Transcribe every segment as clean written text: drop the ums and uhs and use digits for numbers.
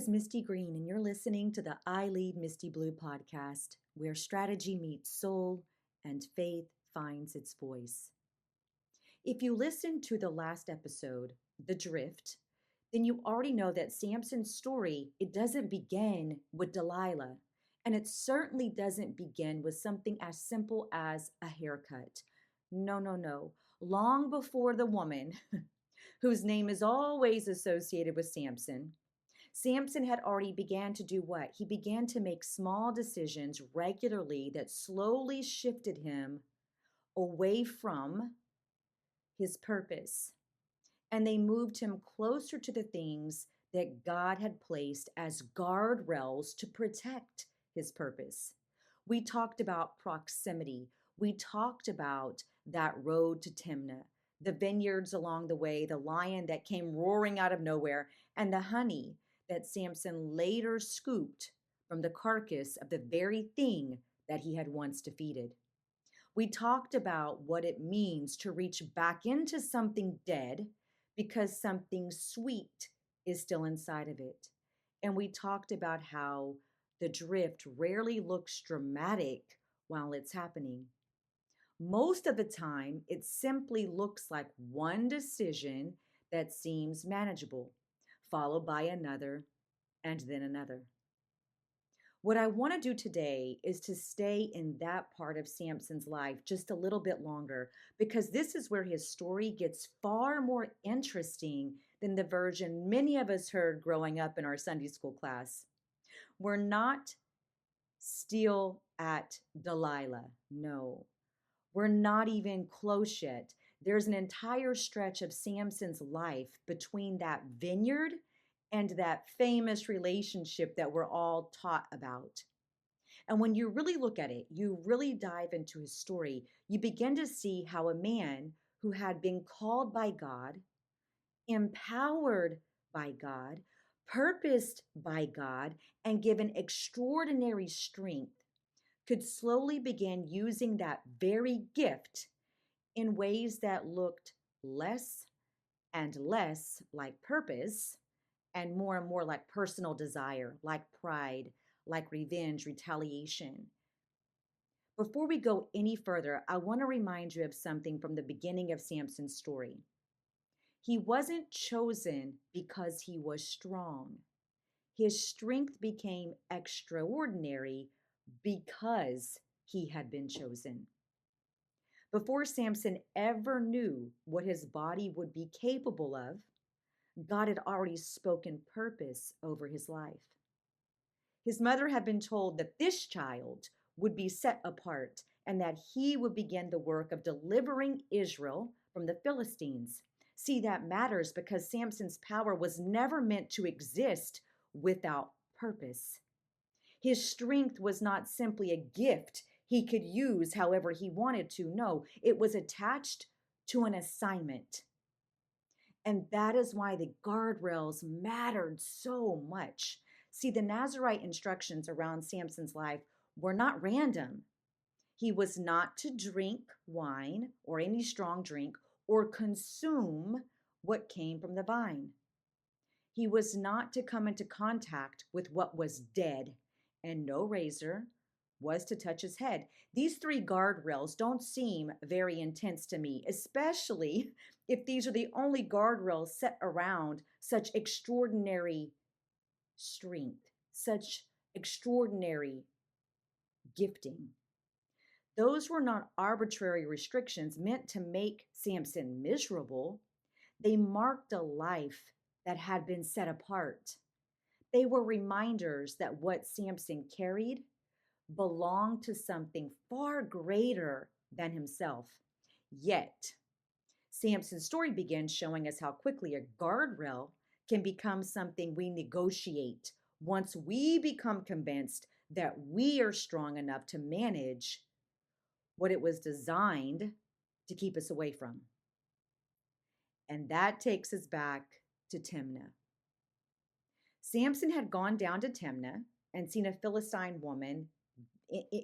is Misty Green, and you're listening to the I Lead Misty Blue podcast, where strategy meets soul and faith finds its voice. If you listened to the last episode, The Drift, then you already know that Samson's story, it doesn't begin with Delilah, and it certainly doesn't begin with something as simple as a haircut. No. Long before the woman, whose name is always associated with Samson, Samson had already began to do what? He began to make small decisions regularly that slowly shifted him away from his purpose. And they moved him closer to the things that God had placed as guardrails to protect his purpose. We talked about proximity. We talked about that road to Timnah, the vineyards along the way, the lion that came roaring out of nowhere, and the honey that Samson later scooped from the carcass of the very thing that he had once defeated. We talked about what it means to reach back into something dead because something sweet is still inside of it. And we talked about how the drift rarely looks dramatic while it's happening. Most of the time, it simply looks like one decision that seems manageable, followed by another, and then another. What I want to do today is to stay in that part of Samson's life just a little bit longer, because this is where his story gets far more interesting than the version many of us heard growing up in our Sunday school class. We're not still at Delilah. No, we're not even close yet. There's an entire stretch of Samson's life between that vineyard and that famous relationship that we're all taught about. And when you really look at it, you really dive into his story, you begin to see how a man who had been called by God, empowered by God, purposed by God, and given extraordinary strength could slowly begin using that very gift in ways that looked less and less like purpose and more like personal desire, like pride, like revenge, retaliation. Before we go any further, I want to remind you of something from the beginning of Samson's story. He wasn't chosen because he was strong. His strength became extraordinary because he had been chosen. Before Samson ever knew what his body would be capable of, God had already spoken purpose over his life. His mother had been told that this child would be set apart and that he would begin the work of delivering Israel from the Philistines. See, that matters because Samson's power was never meant to exist without purpose. His strength was not simply a gift he could use however he wanted to. No, it was attached to an assignment. And that is why the guardrails mattered so much. See, the Nazirite instructions around Samson's life were not random. He was not to drink wine or any strong drink or consume what came from the vine. He was not to come into contact with what was dead, and no razor was to touch his head. These three guardrails don't seem very intense to me, especially if these are the only guardrails set around such extraordinary strength, such extraordinary gifting. Those were not arbitrary restrictions meant to make Samson miserable. They marked a life that had been set apart. They were reminders that what Samson carried belonged to something far greater than himself. Yet, Samson's story begins showing us how quickly a guardrail can become something we negotiate once we become convinced that we are strong enough to manage what it was designed to keep us away from. And that takes us back to Timnah. Samson had gone down to Timnah and seen a Philistine woman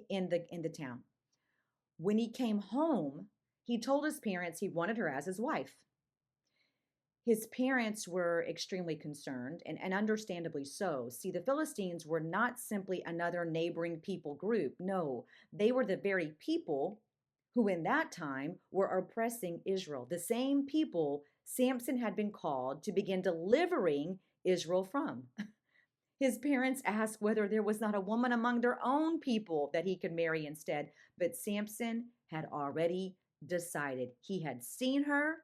in the town. When he came home, he told his parents he wanted her as his wife. His parents were extremely concerned, and understandably so. See, the Philistines were not simply another neighboring people group. No, they were the very people who, in that time, were oppressing Israel, the same people Samson had been called to begin delivering Israel from. His parents asked whether there was not a woman among their own people that he could marry instead, but Samson had already decided. He had seen her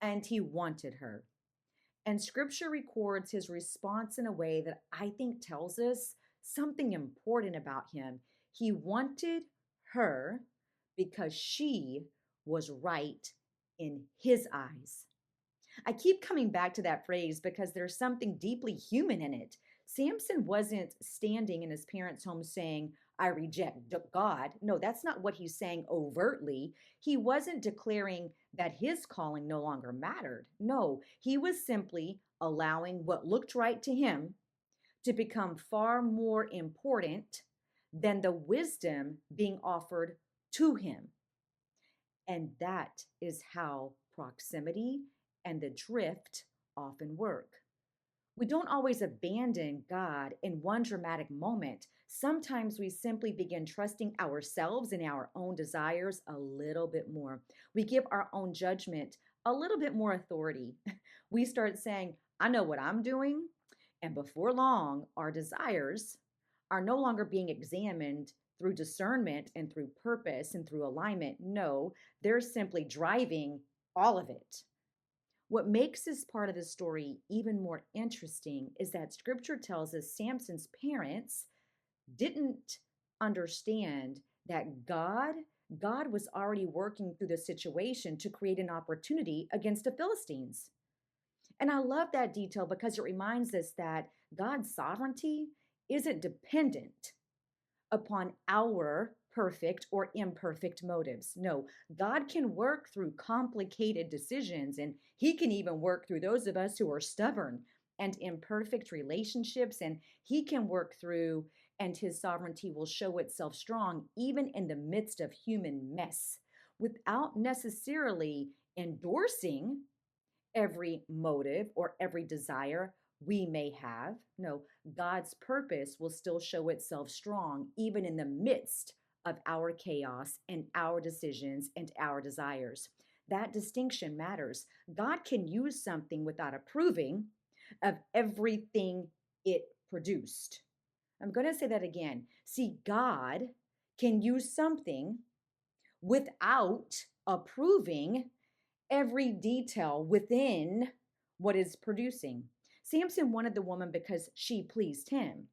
and he wanted her. And scripture records his response in a way that I think tells us something important about him. He wanted her because she was right in his eyes. I keep coming back to that phrase because there's something deeply human in it. Samson wasn't standing in his parents' home saying, I reject God. No, that's not what he's saying overtly. He wasn't declaring that his calling no longer mattered. No, he was simply allowing what looked right to him to become far more important than the wisdom being offered to him. And that is how proximity and the drift often work. We don't always abandon God in one dramatic moment. Sometimes we simply begin trusting ourselves and our own desires a little bit more. We give our own judgment a little bit more authority. We start saying, I know what I'm doing. And before long, our desires are no longer being examined through discernment and through purpose and through alignment. No, they're simply driving all of it. What makes this part of the story even more interesting is that scripture tells us Samson's parents didn't understand that God was already working through the situation to create an opportunity against the Philistines. And I love that detail because it reminds us that God's sovereignty isn't dependent upon our perfect or imperfect motives. No, God can work through complicated decisions, and He can even work through those of us who are stubborn and imperfect relationships, and He can work through, and His sovereignty will show itself strong even in the midst of human mess without necessarily endorsing every motive or every desire we may have. No, God's purpose will still show itself strong, even in the midst of our chaos and our decisions and our desires. That distinction matters. God can use something without approving of everything it produced. I'm going to say that again. See, God can use something without approving every detail within what is producing. Samson wanted the woman because she pleased him.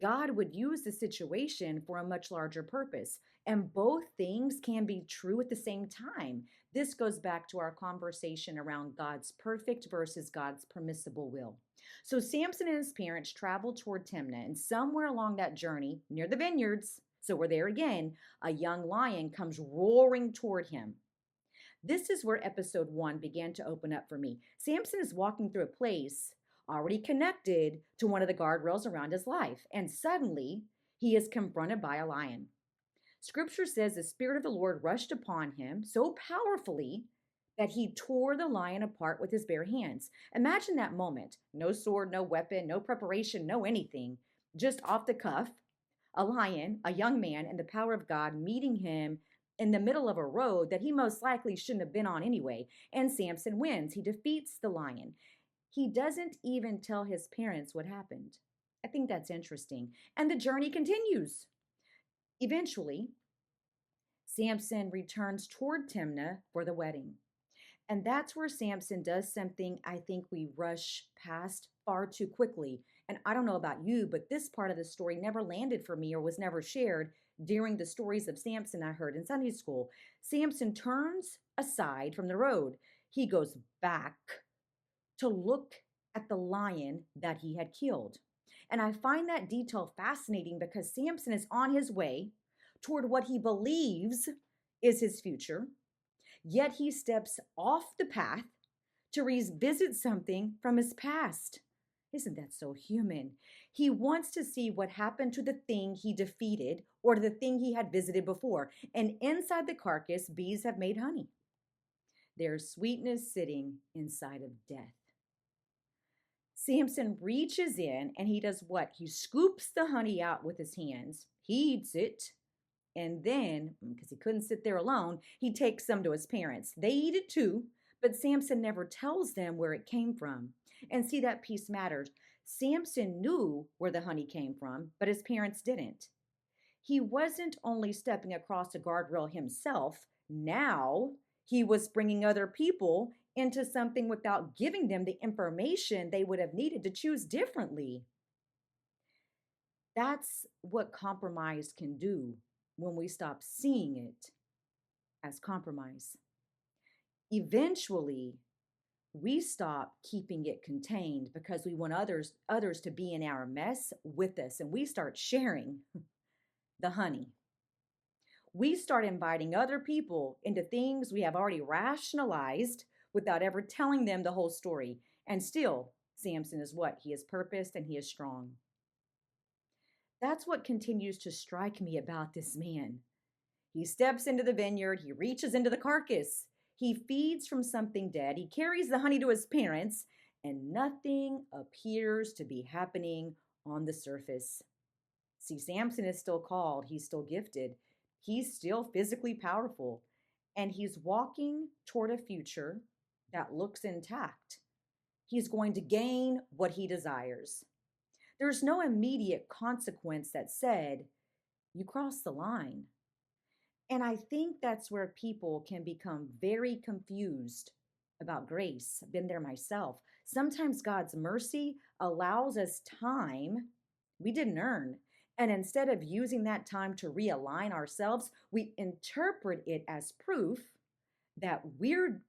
God would use the situation for a much larger purpose. And both things can be true at the same time. This goes back to our conversation around God's perfect versus God's permissible will. So Samson and his parents traveled toward Timnah, and somewhere along that journey, near the vineyards, so we're there again, a young lion comes roaring toward him. This is where episode 1 began to open up for me. Samson is walking through a place already connected to one of the guardrails around his life, and suddenly he is confronted by a lion. Scripture says the Spirit of the Lord rushed upon him so powerfully that he tore the lion apart with his bare hands. Imagine that moment. No sword, no weapon, no preparation, no anything. Just off the cuff, a lion, a young man, and the power of God meeting him in the middle of a road that he most likely shouldn't have been on anyway. And Samson wins. He defeats the lion. He doesn't even tell his parents what happened. I think that's interesting. And the journey continues. Eventually, Samson returns toward Timnah for the wedding. And that's where Samson does something I think we rush past far too quickly. And I don't know about you, but this part of the story never landed for me or was never shared during the stories of Samson I heard in Sunday school. Samson turns aside from the road. He goes back to look at the lion that he had killed. And I find that detail fascinating because Samson is on his way toward what he believes is his future, yet he steps off the path to revisit something from his past. Isn't that so human? He wants to see what happened to the thing he defeated or to the thing he had visited before. And inside the carcass, bees have made honey. There's sweetness sitting inside of death. Samson reaches in and he does what? He scoops the honey out with his hands. He eats it. And then, because he couldn't sit there alone, he takes some to his parents. They eat it too, but Samson never tells them where it came from. And see, that piece matters. Samson knew where the honey came from, but his parents didn't. He wasn't only stepping across a guardrail himself, now he was bringing other people into something without giving them the information they would have needed to choose differently. That's what compromise can do when we stop seeing it as compromise. Eventually, we stop keeping it contained because we want others to be in our mess with us, and we start sharing the honey. We start inviting other people into things we have already rationalized without ever telling them the whole story. And still, Samson is what? He is purposed and he is strong. That's what continues to strike me about this man. He steps into the vineyard, he reaches into the carcass, he feeds from something dead, he carries the honey to his parents, and nothing appears to be happening on the surface. See, Samson is still called, he's still gifted, he's still physically powerful, and he's walking toward a future that looks intact. He's going to gain what he desires. There's no immediate consequence that said, you crossed the line. And I think that's where people can become very confused about grace. I've been there myself. Sometimes God's mercy allows us time we didn't earn. And instead of using that time to realign ourselves, we interpret it as proof that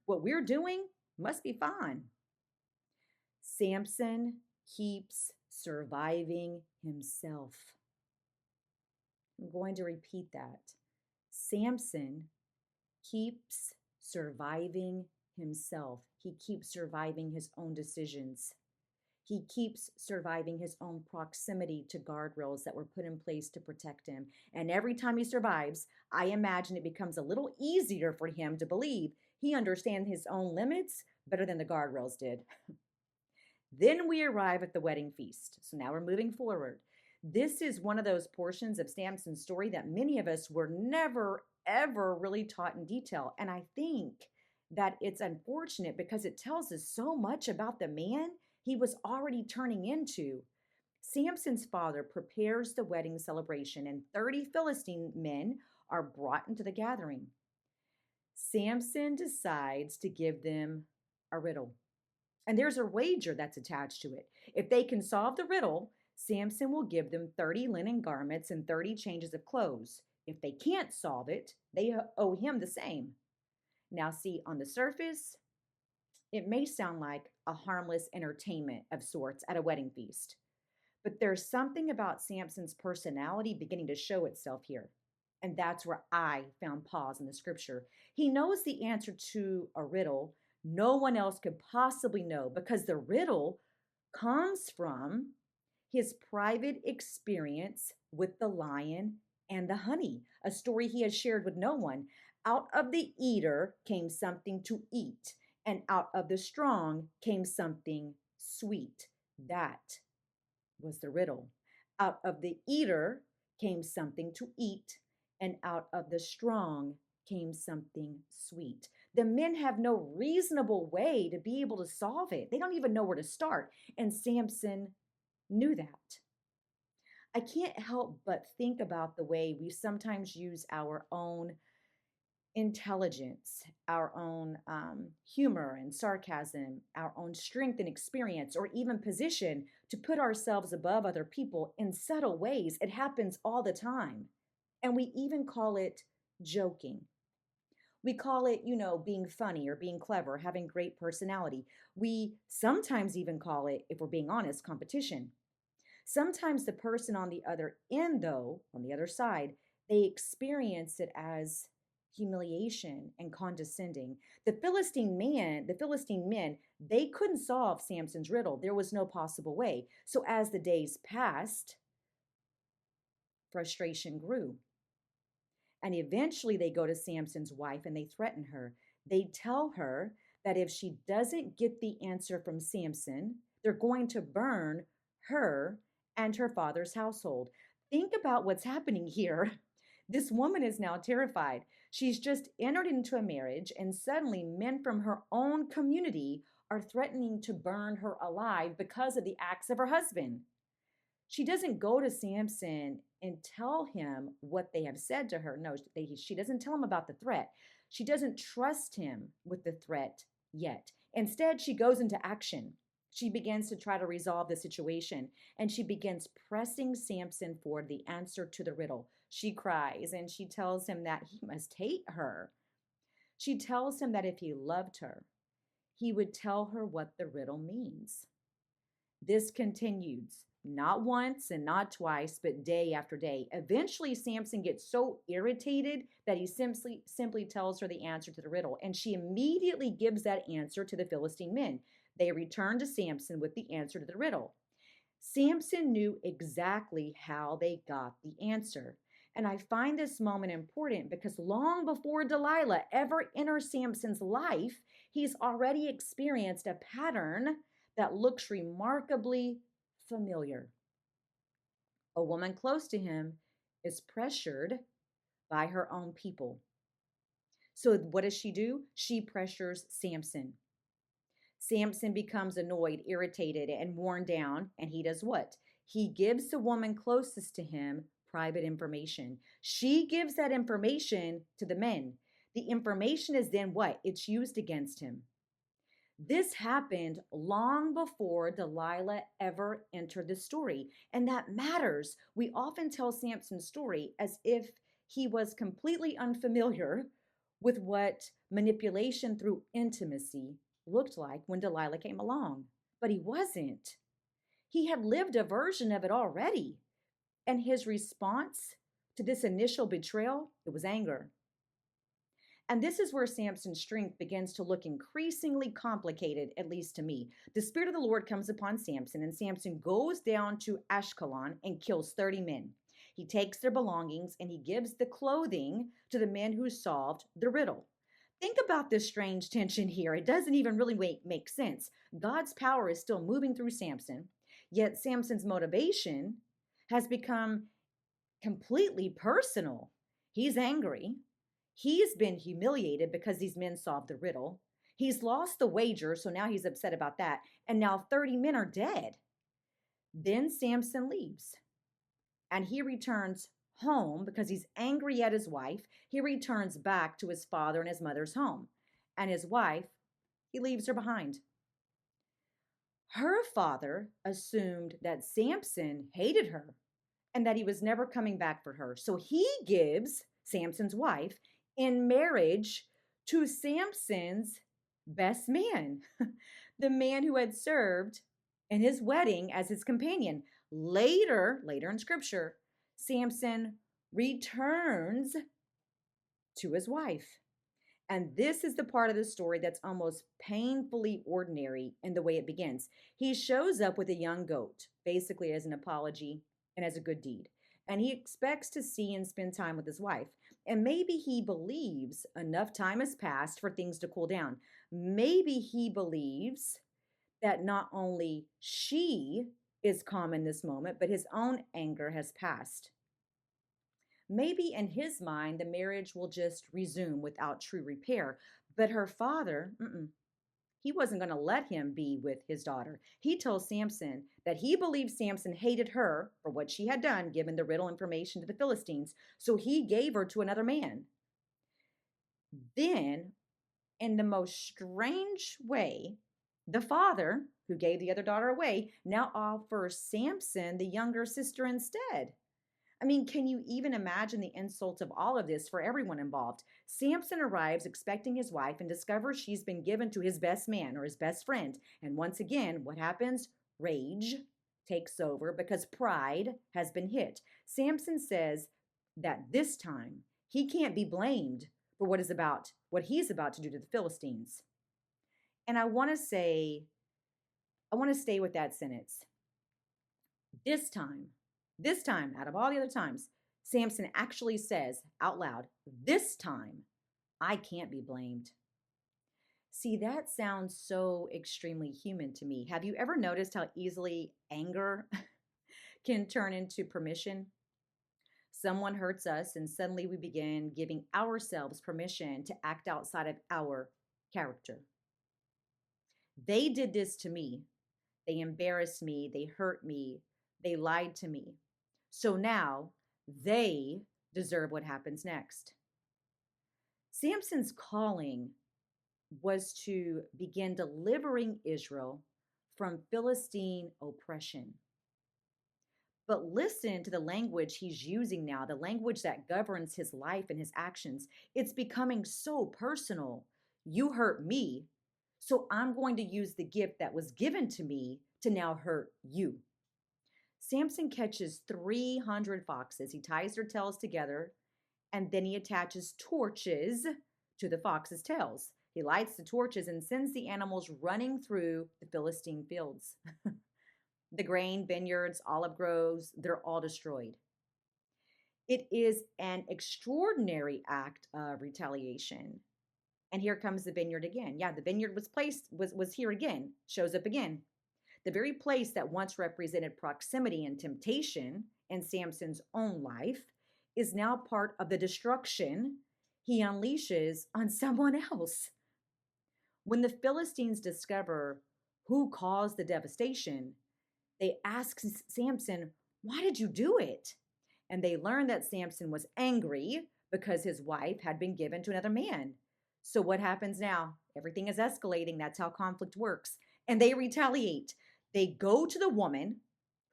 what we're doing must be fine. Samson keeps surviving himself. I'm going to repeat that. Samson keeps surviving himself. He keeps surviving his own decisions. He keeps surviving his own proximity to guardrails that were put in place to protect him. And every time he survives, I imagine it becomes a little easier for him to believe he understands his own limits better than the guardrails did. Then we arrive at the wedding feast. So now we're moving forward. This is one of those portions of Samson's story that many of us were never, ever really taught in detail. And I think that it's unfortunate because it tells us so much about the man he was already turning into. Samson's father prepares the wedding celebration, and 30 Philistine men are brought into the gathering. Samson decides to give them a riddle. And there's a wager that's attached to it. If they can solve the riddle, Samson will give them 30 linen garments and 30 changes of clothes. If they can't solve it, they owe him the same. Now, see, on the surface, it may sound like a harmless entertainment of sorts at a wedding feast. But there's something about Samson's personality beginning to show itself here. And that's where I found pause in the scripture. He knows the answer to a riddle no one else could possibly know because the riddle comes from his private experience with the lion and the honey, a story he has shared with no one. Out of the eater came something to eat, and out of the strong came something sweet. That was the riddle. Out of the eater came something to eat, and out of the strong came something sweet. The men have no reasonable way to be able to solve it. They don't even know where to start. And Samson knew that. I can't help but think about the way we sometimes use our own intelligence, our own humor and sarcasm, our own strength and experience, or even position to put ourselves above other people in subtle ways. It happens all the time. And we even call it joking. We call it, being funny or being clever, having great personality. We sometimes even call it, if we're being honest, competition. Sometimes the person on the other end, though, on the other side, they experience it as humiliation and condescending. The Philistine men, they couldn't solve Samson's riddle. There was no possible way. So as the days passed, frustration grew. And eventually they go to Samson's wife and they threaten her. They tell her that if she doesn't get the answer from Samson, they're going to burn her and her father's household. Think about what's happening here. This woman is now terrified. She's just entered into a marriage, and suddenly men from her own community are threatening to burn her alive because of the acts of her husband. She doesn't go to Samson and tell him what they have said to her. No, she doesn't tell him about the threat. She doesn't trust him with the threat yet. Instead, she goes into action. She begins to try to resolve the situation, and she begins pressing Samson for the answer to the riddle. She cries and she tells him that he must hate her. She tells him that if he loved her, he would tell her what the riddle means. This continues, not once and not twice, but day after day. Eventually, Samson gets so irritated that he simply tells her the answer to the riddle, and she immediately gives that answer to the Philistine men. They return to Samson with the answer to the riddle. Samson knew exactly how they got the answer. And I find this moment important because long before Delilah ever enters Samson's life, he's already experienced a pattern that looks remarkably familiar. A woman close to him is pressured by her own people. So what does she do? She pressures Samson. Samson becomes annoyed, irritated, and worn down, and he does what? He gives the woman closest to him private information. She gives that information to the men. The information is then what? It's used against him. This happened long before Delilah ever entered the story, and that matters. We often tell Samson's story as if he was completely unfamiliar with what manipulation through intimacy looked like when Delilah came along. But he wasn't. He had lived a version of it already. And his response to this initial betrayal, it was anger. And this is where Samson's strength begins to look increasingly complicated, at least to me. The Spirit of the Lord comes upon Samson, and Samson goes down to Ashkelon and kills 30 men. He takes their belongings and he gives the clothing to the men who solved the riddle. Think about this strange tension here. It doesn't even really make sense. God's power is still moving through Samson, yet Samson's motivation has become completely personal. He's angry. He's been humiliated because these men solved the riddle. He's lost the wager, so now he's upset about that. And now 30 men are dead. Then Samson leaves and he returns home because he's angry at his wife. He returns back to his father and his mother's home. And his wife, he leaves her behind. Her father assumed that Samson hated her and that he was never coming back for her. So he gives Samson's wife in marriage to Samson's best man, the man who had served in his wedding as his companion. Later in scripture, Samson returns to his wife. And this is the part of the story that's almost painfully ordinary in the way it begins. He shows up with a young goat, basically as an apology and as a good deed. And he expects to see and spend time with his wife. And maybe he believes enough time has passed for things to cool down. Maybe he believes that not only she is calm in this moment, but his own anger has passed. Maybe in his mind, the marriage will just resume without true repair. But her father, he wasn't going to let him be with his daughter. He told Samson that he believed Samson hated her for what she had done, given the riddle information to the Philistines. So he gave her to another man. Then, in the most strange way, the father, who gave the other daughter away, now offers Samson the younger sister instead. I mean, can you even imagine the insult of all of this for everyone involved? Samson arrives expecting his wife and discovers she's been given to his best man or his best friend. And once again, what happens? Rage takes over because pride has been hit. Samson says that this time he can't be blamed for what he's about to do to the Philistines. And I want to stay with that sentence. This time, out of all the other times, Samson actually says out loud, this time, I can't be blamed. See, that sounds so extremely human to me. Have you ever noticed how easily anger can turn into permission? Someone hurts us, and suddenly we begin giving ourselves permission to act outside of our character. They did this to me. They embarrassed me. They hurt me. They lied to me. So now they deserve what happens next. Samson's calling was to begin delivering Israel from Philistine oppression. But listen to the language he's using now, the language that governs his life and his actions. It's becoming so personal. You hurt me, so I'm going to use the gift that was given to me to now hurt you. Samson catches 300 foxes. He ties their tails together, and then he attaches torches to the foxes' tails. He lights the torches and sends the animals running through the Philistine fields. The grain, vineyards, olive groves, they're all destroyed. It is an extraordinary act of retaliation. And here comes the vineyard again. Yeah, the vineyard was here again, shows up again. The very place that once represented proximity and temptation in Samson's own life is now part of the destruction he unleashes on someone else. When the Philistines discover who caused the devastation, they ask Samson, "Why did you do it?" And they learn that Samson was angry because his wife had been given to another man. So what happens now? Everything is escalating. That's how conflict works. And they retaliate. They go to the woman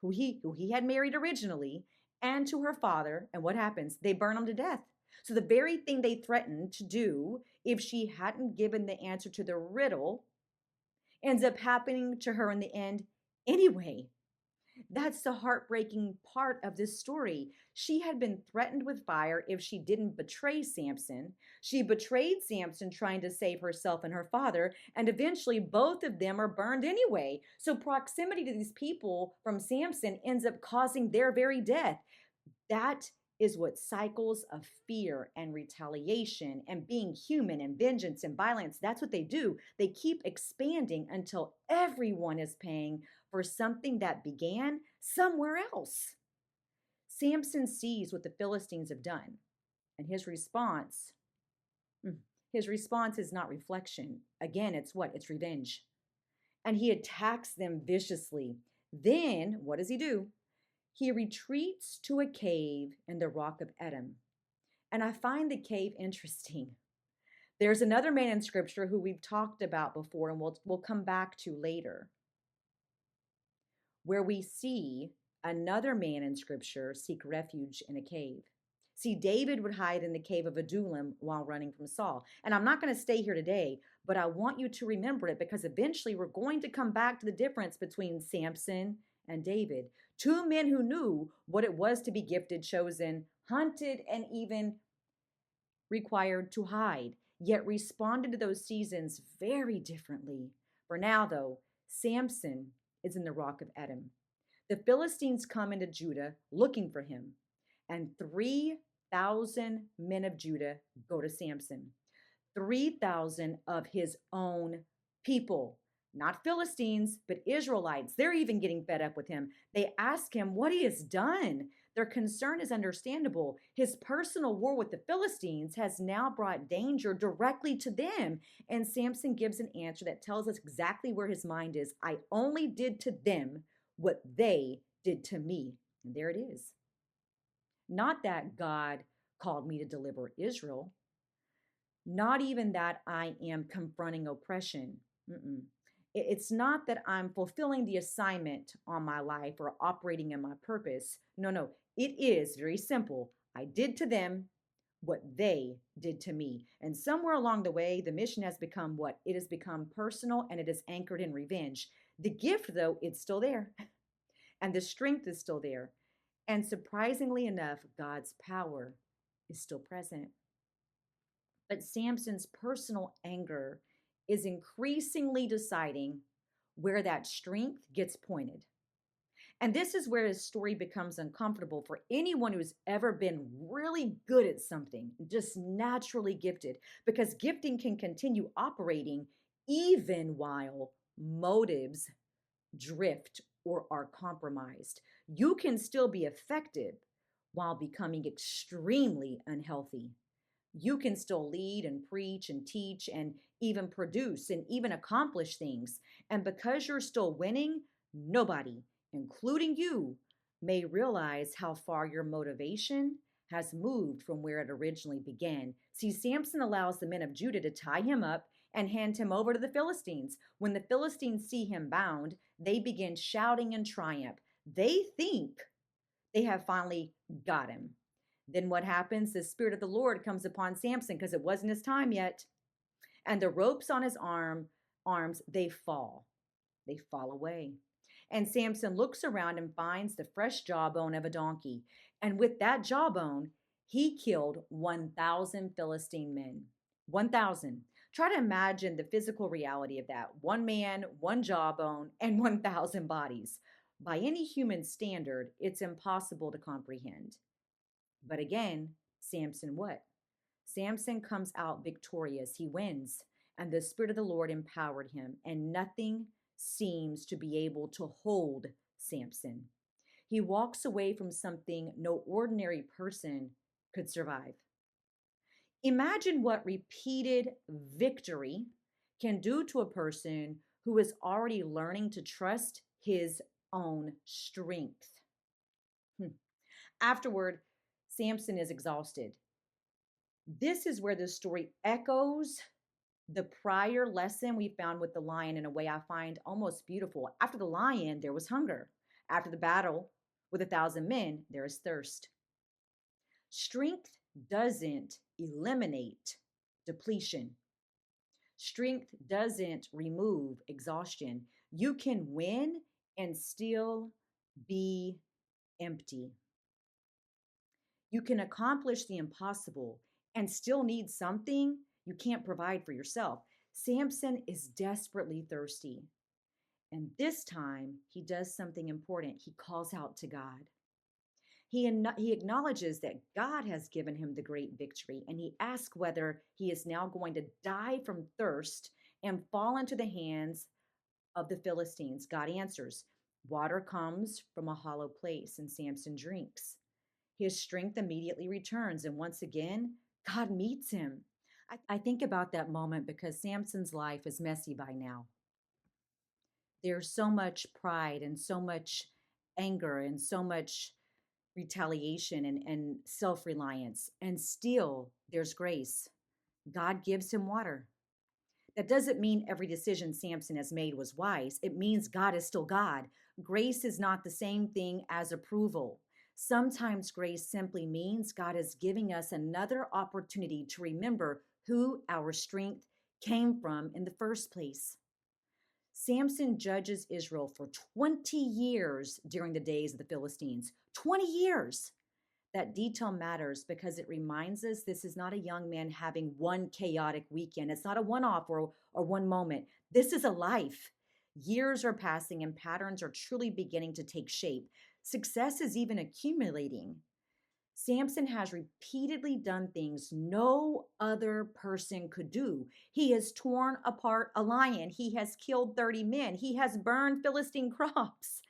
who he had married originally and to her father. And what happens? They burn him to death. So the very thing they threatened to do if she hadn't given the answer to the riddle ends up happening to her in the end anyway. That's the heartbreaking part of this story. She had been threatened with fire if she didn't betray Samson. She betrayed Samson trying to save herself and her father, and eventually both of them are burned anyway. So proximity to these people from Samson ends up causing their very death. That is what cycles of fear and retaliation and being human and vengeance and violence, that's what they do. They keep expanding until everyone is paying for something that began somewhere else. Samson sees what the Philistines have done, and his response is not reflection. Again, it's what? It's revenge. And he attacks them viciously. Then, what does he do? He retreats to a cave in the rock of Edom. And I find the cave interesting. There's another man in scripture who we've talked about before, and we'll come back to later, where we see another man in scripture seek refuge in a cave. See, David would hide in the cave of Adullam while running from Saul. And I'm not going to stay here today, but I want you to remember it because eventually we're going to come back to the difference between Samson and David. Two men who knew what it was to be gifted, chosen, hunted, and even required to hide, yet responded to those seasons very differently. For now, though, Samson is in the rock of Edom. The Philistines come into Judah looking for him, and 3,000 men of Judah go to Samson. 3,000 of his own people, not Philistines, but Israelites. They're even getting fed up with him. They ask him what he has done. Their concern is understandable. His personal war with the Philistines has now brought danger directly to them. And Samson gives an answer that tells us exactly where his mind is. I only did to them what they did to me. And there it is. Not that God called me to deliver Israel. Not even that I am confronting oppression. It's not that I'm fulfilling the assignment on my life or operating in my purpose. No. It is very simple. I did to them what they did to me. And somewhere along the way, the mission has become what? It has become personal and it is anchored in revenge. The gift, though, it's still there. And the strength is still there. And surprisingly enough, God's power is still present. But Samson's personal anger is increasingly deciding where that strength gets pointed. And this is where his story becomes uncomfortable for anyone who's ever been really good at something, just naturally gifted, because gifting can continue operating even while motives drift or are compromised. You can still be effective while becoming extremely unhealthy. You can still lead and preach and teach and even produce and even accomplish things. And because you're still winning, nobody, including you, may realize how far your motivation has moved from where it originally began. See, Samson allows the men of Judah to tie him up and hand him over to the Philistines. When the Philistines see him bound, they begin shouting in triumph. They think they have finally got him. Then what happens? The Spirit of the Lord comes upon Samson because it wasn't his time yet. And the ropes on his arms, they fall. They fall away. And Samson looks around and finds the fresh jawbone of a donkey. And with that jawbone, he killed 1,000 Philistine men. 1,000. Try to imagine the physical reality of that. One man, one jawbone, and 1,000 bodies. By any human standard, it's impossible to comprehend. But again, Samson what? Samson comes out victorious. He wins. And the Spirit of the Lord empowered him, and nothing seems to be able to hold Samson. He walks away from something no ordinary person could survive. Imagine what repeated victory can do to a person who is already learning to trust his own strength. Afterward, Samson is exhausted. This is where the story echoes the prior lesson we found with the lion in a way I find almost beautiful. After the lion, there was hunger. After the battle with 1,000 men, there is thirst. Strength doesn't eliminate depletion. Strength doesn't remove exhaustion. You can win and still be empty. You can accomplish the impossible and still need something you can't provide for yourself. Samson is desperately thirsty. And this time, he does something important. He calls out to God. He acknowledges that God has given him the great victory, and he asks whether he is now going to die from thirst and fall into the hands of the Philistines. God answers. Water comes from a hollow place, and Samson drinks. His strength immediately returns, and once again, God meets him. I think about that moment because Samson's life is messy by now. There's so much pride and so much anger and so much retaliation and self reliance, and still there's grace. God gives him water. That doesn't mean every decision Samson has made was wise. It means God is still God. Grace is not the same thing as approval. Sometimes grace simply means God is giving us another opportunity to remember who our strength came from in the first place. Samson judges Israel for 20 years during the days of the Philistines. 20 years! That detail matters because it reminds us this is not a young man having one chaotic weekend. It's not a one-off or one moment. This is a life. Years are passing and patterns are truly beginning to take shape. Success is even accumulating. Samson has repeatedly done things no other person could do. He has torn apart a lion. He has killed 30 men. He has burned Philistine crops.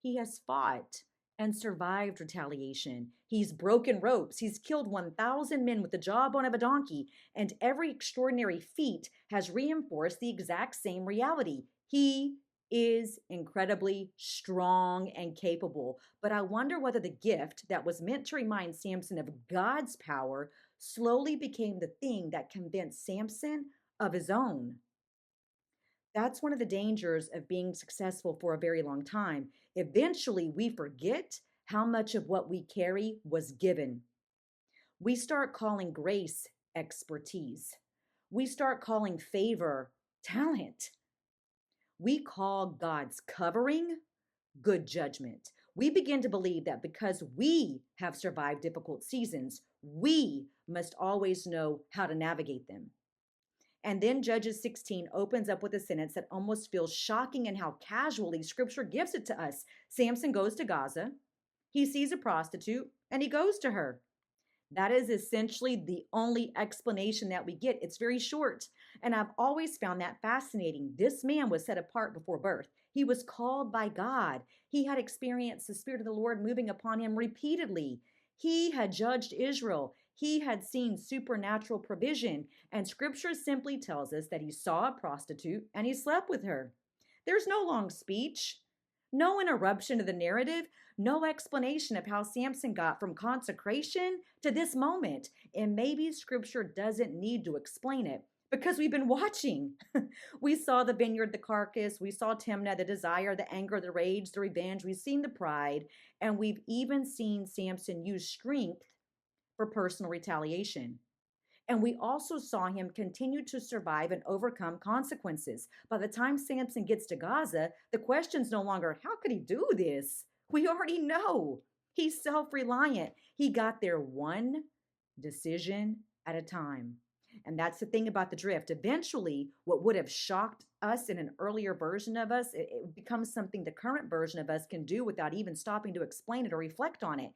He has fought and survived retaliation. He's broken ropes. He's killed 1,000 men with the jawbone of a donkey. And every extraordinary feat has reinforced the exact same reality. He is incredibly strong and capable. But I wonder whether the gift that was meant to remind Samson of God's power slowly became the thing that convinced Samson of his own. That's one of the dangers of being successful for a very long time. Eventually, we forget how much of what we carry was given. We start calling grace expertise. We start calling favor talent. We call God's covering good judgment. We begin to believe that because we have survived difficult seasons, we must always know how to navigate them. And then Judges 16 opens up with a sentence that almost feels shocking in how casually scripture gives it to us. Samson goes to Gaza. He sees a prostitute and he goes to her. That is essentially the only explanation that we get. It's very short. And I've always found that fascinating. This man was set apart before birth. He was called by God. He had experienced the Spirit of the Lord moving upon him repeatedly. He had judged Israel. He had seen supernatural provision. And scripture simply tells us that he saw a prostitute and he slept with her. There's no long speech, no interruption of the narrative, no explanation of how Samson got from consecration to this moment. And maybe scripture doesn't need to explain it because we've been watching. We saw the vineyard, the carcass. We saw Timnah, the desire, the anger, the rage, the revenge. We've seen the pride. And we've even seen Samson use strength for personal retaliation. And we also saw him continue to survive and overcome consequences. By the time Samson gets to Gaza, the question's no longer, how could he do this? We already know. He's self reliant. He got there one decision at a time. And that's the thing about the drift. Eventually, what would have shocked us in an earlier version of us, it becomes something the current version of us can do without even stopping to explain it or reflect on it.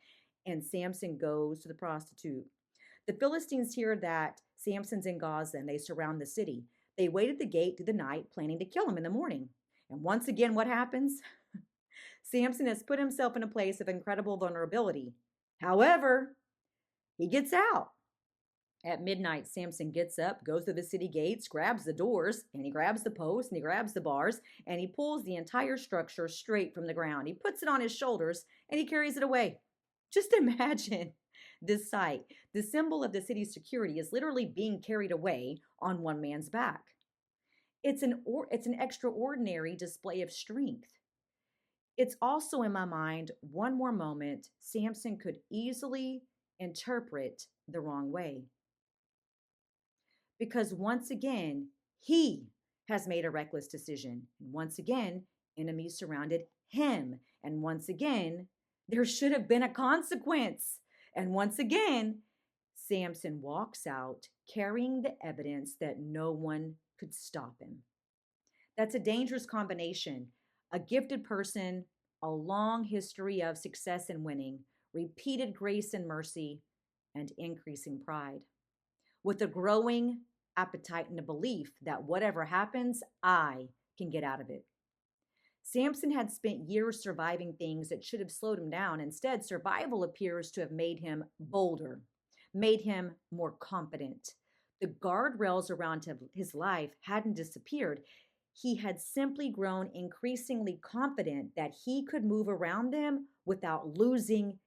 And Samson goes to the prostitute. The Philistines hear that Samson's in Gaza and they surround the city. They wait at the gate through the night, planning to kill him in the morning. And once again, what happens? Samson has put himself in a place of incredible vulnerability. However, he gets out. At midnight, Samson gets up, goes to the city gates, grabs the doors, and he grabs the posts, and he grabs the bars, and he pulls the entire structure straight from the ground. He puts it on his shoulders, and he carries it away. Just imagine this sight. The symbol of the city's security is literally being carried away on one man's back. It's an extraordinary display of strength. It's also in my mind one more moment Samson could easily interpret the wrong way. Because once again, he has made a reckless decision. And once again, enemies surrounded him. And once again, there should have been a consequence. And once again, Samson walks out carrying the evidence that no one could stop him. That's a dangerous combination. A gifted person, a long history of success and winning, repeated grace and mercy, and increasing pride. With a growing appetite and a belief that whatever happens, I can get out of it. Samson had spent years surviving things that should have slowed him down. Instead, survival appears to have made him bolder, made him more confident. The guardrails around his life hadn't disappeared. He had simply grown increasingly confident that he could move around them without losing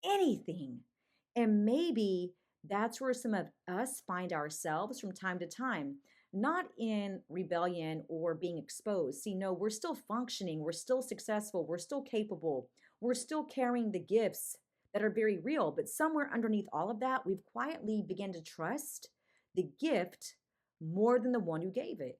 anything. And maybe that's where some of us find ourselves from time to time, not in rebellion or being exposed. See, no, we're still functioning, we're still successful, we're still capable, we're still carrying the gifts that are very real. But somewhere underneath all of that, we've quietly begun to trust the gift more than the one who gave it.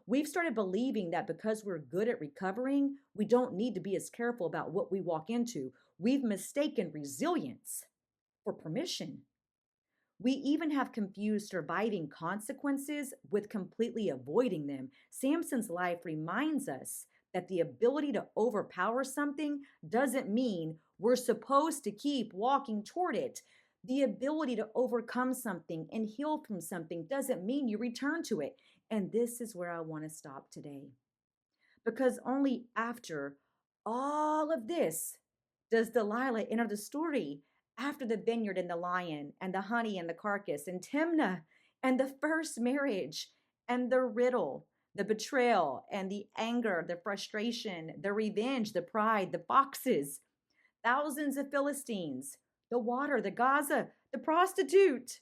We've started believing that because we're good at recovering, we don't need to be as careful about what we walk into. We've mistaken resilience for permission. We even have confused surviving consequences with completely avoiding them. Samson's life reminds us that the ability to overpower something doesn't mean we're supposed to keep walking toward it. The ability to overcome something and heal from something doesn't mean you return to it. And this is where I want to stop today. Because only after all of this does Delilah enter the story. After the vineyard and the lion and the honey and the carcass and Timnah and the first marriage and the riddle, the betrayal and the anger, the frustration, the revenge, the pride, the foxes, thousands of Philistines, the water, the Gaza, the prostitute.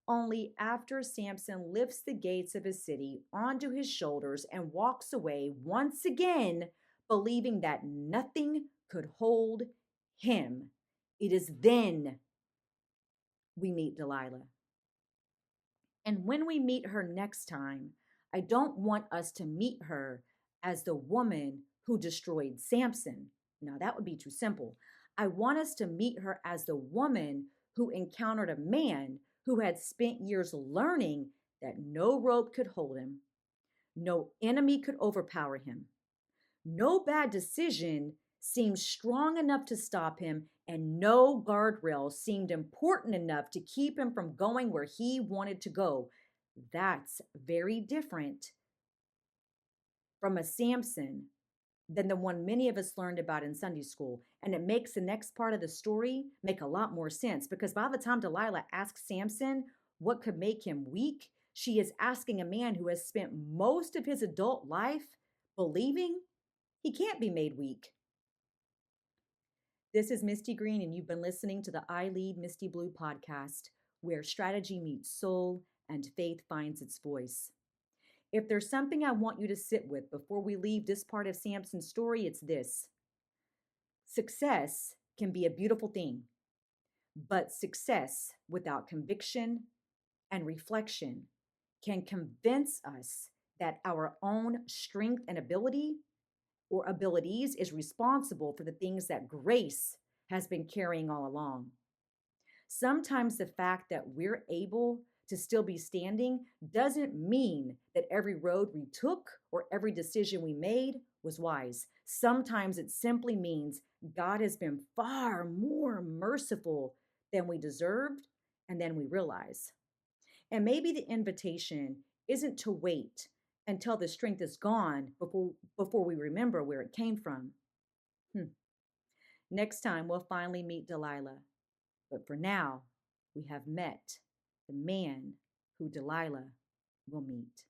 Only after Samson lifts the gates of his city onto his shoulders and walks away once again, believing that nothing could hold him. It is then we meet Delilah. And when we meet her next time, I don't want us to meet her as the woman who destroyed Samson. Now, that would be too simple. I want us to meet her as the woman who encountered a man who had spent years learning that no rope could hold him, no enemy could overpower him, no bad decision seemed strong enough to stop him, and no guardrail seemed important enough to keep him from going where he wanted to go. That's very different from a Samson than the one many of us learned about in Sunday school. And it makes the next part of the story make a lot more sense, because by the time Delilah asks Samson what could make him weak, she is asking a man who has spent most of his adult life believing he can't be made weak. This is Misty Green, and you've been listening to the I Lead Misty Blue podcast, where strategy meets soul and faith finds its voice. If there's something I want you to sit with before we leave this part of Samson's story, it's this: success can be a beautiful thing, but success without conviction and reflection can convince us that our own strength and abilities is responsible for the things that grace has been carrying all along. Sometimes the fact that we're able to still be standing doesn't mean that every road we took or every decision we made was wise. Sometimes it simply means God has been far more merciful than we deserved and than we realize. And maybe the invitation isn't to wait until the strength is gone before we remember where it came from. Next time, we'll finally meet Delilah. But for now, we have met the man who Delilah will meet.